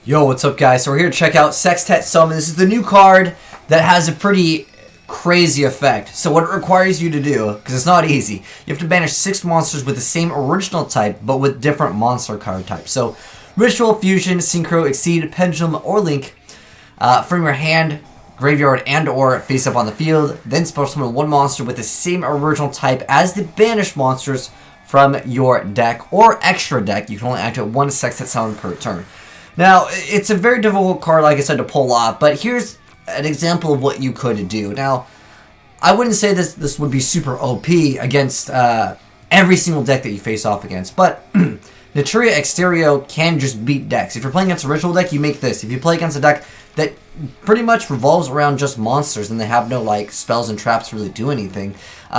Yo, what's up guys? So we're here to check out Sextet Summon. This is the new card that has a pretty crazy effect. So what it requires you to do, because it's not easy, you have to banish 6 monsters with the same original type, but with different monster card types. So Ritual, Fusion, Synchro, Exceed, Pendulum, or Link from your hand, graveyard, and or face up on the field. Then special summon 1 monster with the same original type as the banished monsters from your deck or extra deck. You can only activate 1 Sextet Summon per turn. Now, it's a very difficult card, like I said, to pull off, but here's an example of what you could do. Now, I wouldn't say this would be super OP against every single deck that you face off against, but Naturia Exterio can just beat decks. If you're playing against a ritual deck, you make this. If you play against a deck that pretty much revolves around just monsters and they have no like spells and traps to really do anything,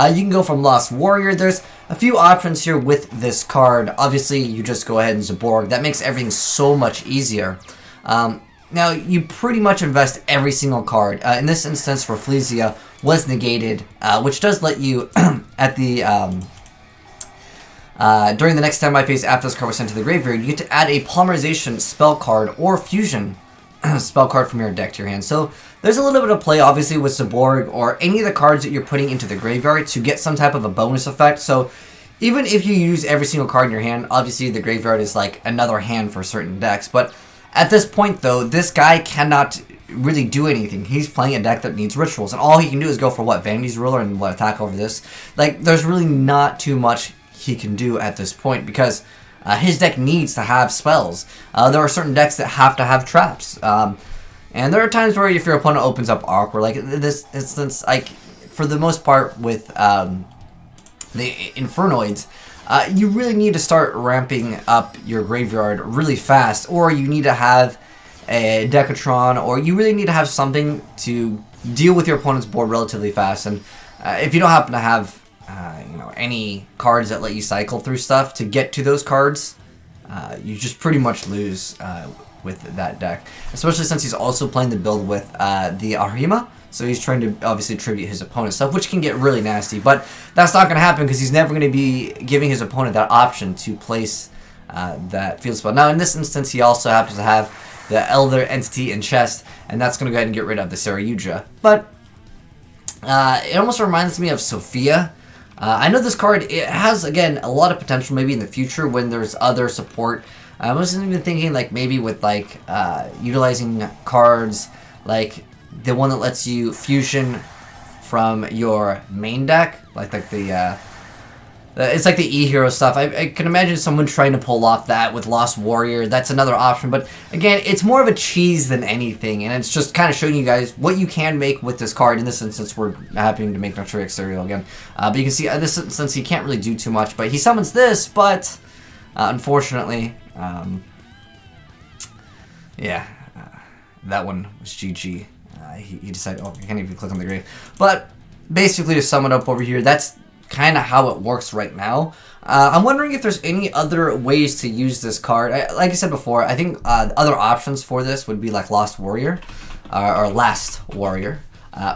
you can go from Lost Warrior. There's a few options here with this card. Obviously, you just go ahead and Zaborg. That makes everything so much easier. Now, you pretty much invest every single card. In this instance, Rafflesia was negated, which does let you, at the during the next standby phase after this card was sent to the graveyard, you get to add a Polymerization spell card or Fusion spell card from your deck to your hand. So there's a little bit of play, obviously, with Zaborg or any of the cards that you're putting into the graveyard to get some type of a bonus effect. So even if you use every single card in your hand, obviously the graveyard is like another hand for certain decks. But at this point, though, this guy cannot really do anything. He's playing a deck that needs rituals, and all he can do is go for what, Vanity's Ruler, and what, attack over this. Like, there's really not too much he can do at this point because his deck needs to have spells. There are certain decks that have to have traps. And there are times where if your opponent opens up Awkward, like in this instance, like for the most part with the Infernoids, you really need to start ramping up your graveyard really fast, or you need to have a Decatron, or you really need to have something to deal with your opponent's board relatively fast. And if you don't happen to have any cards that let you cycle through stuff to get to those cards, you just pretty much lose with that deck. Especially since he's also playing the build with the Arima, so he's trying to obviously tribute his opponent's stuff, which can get really nasty. But that's not going to happen because he's never going to be giving his opponent that option to place that field spell. Now, in this instance, he also happens to have the Elder Entity in chest, and that's going to go ahead and get rid of the Yugioh. But it almost reminds me of Sophia. I know this card, it has, again, a lot of potential maybe in the future when there's other support. I wasn't even thinking, like, maybe with, like, utilizing cards, like, the one that lets you fusion from your main deck, like the, it's like the E-Hero stuff. I can imagine someone trying to pull off that with Lost Warrior. That's another option, but again, it's more of a cheese than anything, and it's just kind of showing you guys what you can make with this card. In this instance, we're happening to make Naturia Exterio again. But you can see, in this instance, he can't really do too much, but he summons this, but unfortunately, yeah, that one was GG. He decided, oh, I can't even click on the grave. But basically, to sum it up over here, that's kind of how it works right now. I'm wondering if there's any other ways to use this card. Like I said before, I think other options for this would be like Lost Warrior or Last Warrior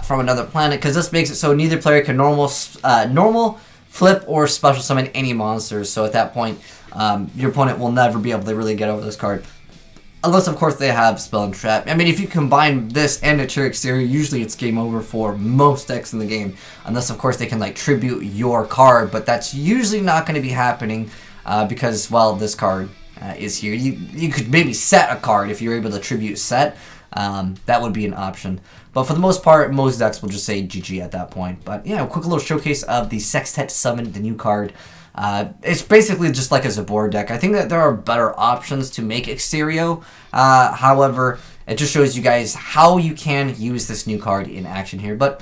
from another planet, because this makes it so neither player can normal, flip, or special summon any monsters. So at that point, your opponent will never be able to really get over this card. Unless, of course, they have Spell and Trap. I mean, if you combine this and Naturia Exterio, usually it's game over for most decks in the game. Unless, of course, they can, like, tribute your card. But that's usually not going to be happening because, well, this card is here. You could maybe set a card if you're able to tribute set. That would be an option. But for the most part, most decks will just say GG at that point. But, yeah, a quick little showcase of the Sextet Summon, the new card. It's basically just like a Zaborg deck. I think that there are better options to make Exterio. However, it just shows you guys how you can use this new card in action here. But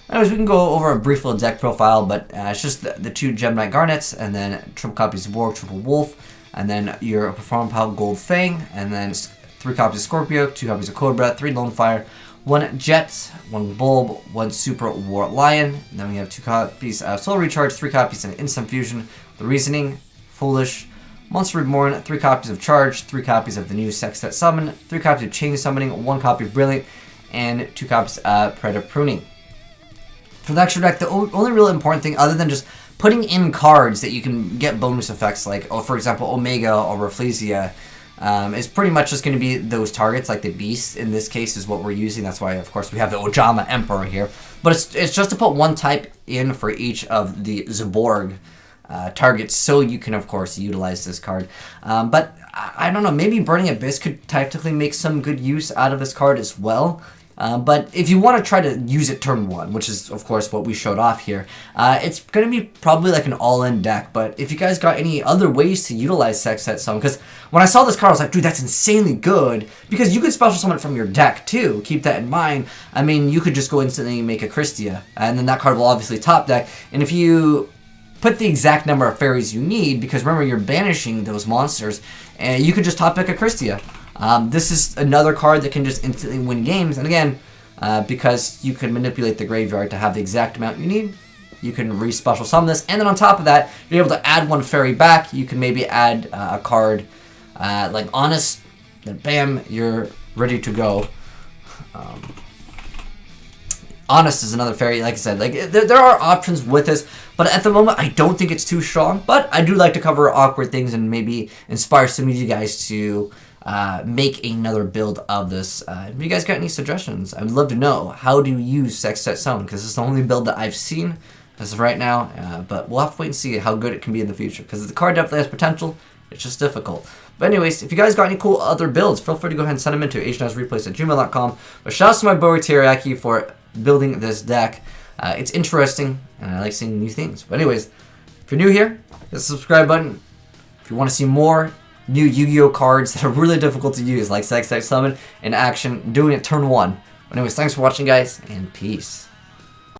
anyways, we can go over a brief little deck profile, but it's just the 2 Gemini Garnets, and then triple copies of Zaborg, triple Wolf, and then your Perform Pile Gold Fang, and then 3 copies of Scorpio, 2 copies of Cobra, 3 Lone Fire, 1 Jet, 1 Bulb, 1 Super War Lion, and then we have 2 copies of Soul Recharge, 3 copies of Instant Fusion, The Reasoning, Foolish, Monster Reborn, 3 copies of Charge, 3 copies of the new Sextet Summon, 3 copies of Chain Summoning, 1 copy of Brilliant, and 2 copies of Predator Pruning. For the extra deck, the only real important thing, other than just putting in cards that you can get bonus effects like, oh, for example, Omega or Rafflesia, is pretty much just going to be those targets, like the beast in this case is what we're using. That's why, of course, we have the Ojama Emperor here. But it's just to put one type in for each of the Zaborg targets, so you can, of course, utilize this card. But I don't know, maybe Burning Abyss could tactically make some good use out of this card as well. But if you want to try to use it turn 1, which is, of course, what we showed off here, it's going to be probably like an all-in deck. But if you guys got any other ways to utilize Sextet Summon, because when I saw this card, I was like, dude, that's insanely good, because you could special summon it from your deck, too. Keep that in mind. I mean, you could just go instantly and make a Christia, and then that card will obviously top deck. And if you put the exact number of fairies you need, because remember, you're banishing those monsters, and you could just top deck a Christia. This is another card that can just instantly win games, and again, because you can manipulate the graveyard to have the exact amount you need, you can re-special summon this, and then on top of that, you're able to add one fairy back. You can maybe add a card like Honest, then bam, you're ready to go. Honest is another fairy, like I said, like there are options with this, but at the moment I don't think it's too strong, but I do like to cover awkward things and maybe inspire some of you guys to make another build of this. If you guys got any suggestions, I'd love to know. How do you use Sextet Summon? Because it's the only build that I've seen as of right now, but we'll have to wait and see how good it can be in the future, because the card definitely has potential. It's just difficult. But anyways, if you guys got any cool other builds, feel free to go ahead and send them into azneyesreplays@gmail.com. But shout out to my boy Teriyaki for building this deck. It's interesting, and I like seeing new things. But anyways, if you're new here, hit the subscribe button. If you want to see more new Yu-Gi-Oh cards that are really difficult to use, like Sextet Summon in action, doing it turn 1. But anyways, thanks for watching, guys, and peace.